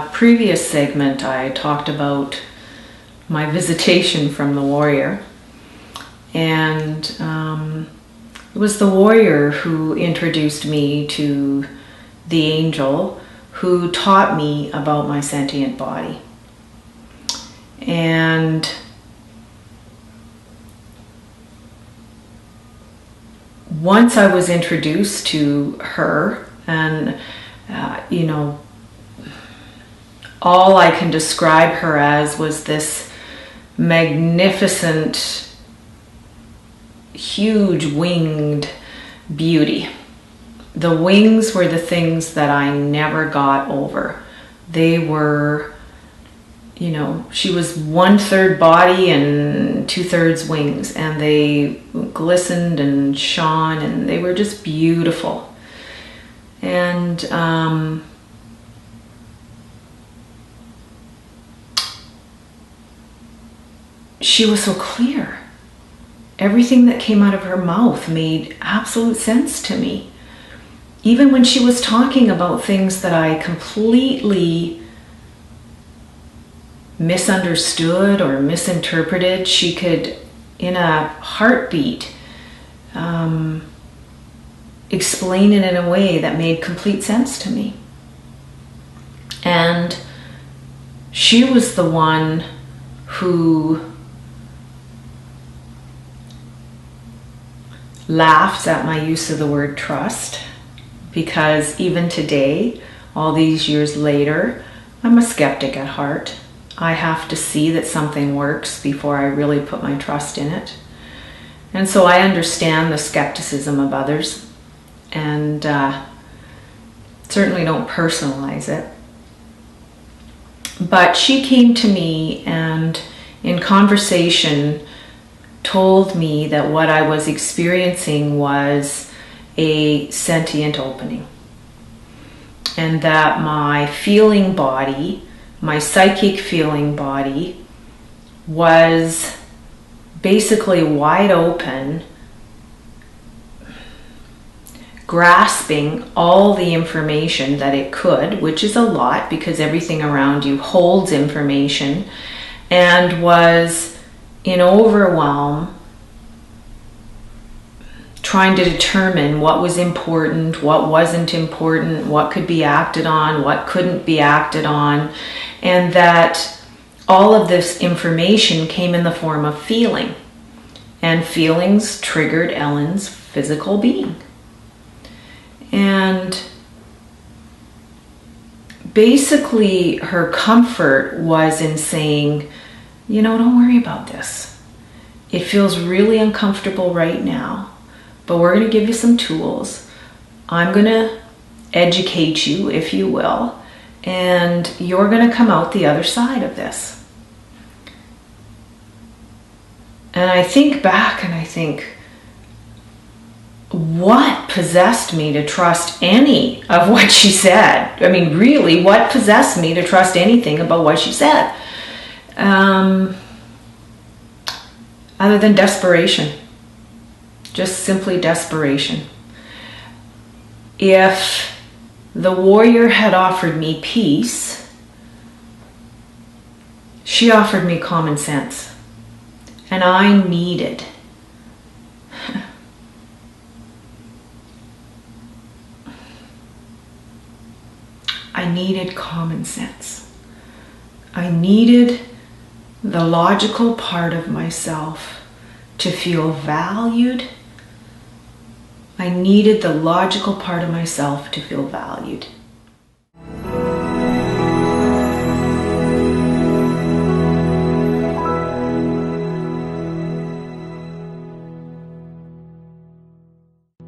a previous segment, I talked about my visitation from the warrior. And it was the warrior who introduced me to the angel who taught me about my sentient body. And once I was introduced to her, and you know, all I can describe her as was this magnificent, huge winged beauty. The wings were the things that I never got over. They were, you know, she was 1/3 body and 2/3 wings, and they glistened and shone, and they were just beautiful. And she was so clear. Everything that came out of her mouth made absolute sense to me. Even when she was talking about things that I completely misunderstood or misinterpreted, she could, in a heartbeat, explain it in a way that made complete sense to me. And she was the one who laughs at my use of the word trust, because even today, all these years later, I'm a skeptic at heart. I have to see that something works before I really put my trust in it. And so I understand the skepticism of others, and certainly don't personalize it. But she came to me and in conversation told me that what I was experiencing was a sentient opening, and that my feeling body, my psychic feeling body, was basically wide open, grasping all the information that it could, which is a lot because everything around you holds information, and was in overwhelm, trying to determine what was important, what wasn't important, what could be acted on, what couldn't be acted on, and that all of this information came in the form of feeling, and feelings triggered Ellen's physical being. And basically her comfort was in saying, you know, don't worry about this. It feels really uncomfortable right now, but we're going to give you some tools. I'm going to educate you, if you will, and you're going to come out the other side of this. And I think back and I think, what possessed me to trust any of what she said? I mean, really, what possessed me to trust anything about what she said? Other than desperation. Just simply desperation. If the warrior had offered me peace, she offered me common sense. And I needed common sense. I needed the logical part of myself to feel valued. I needed the logical part of myself to feel valued.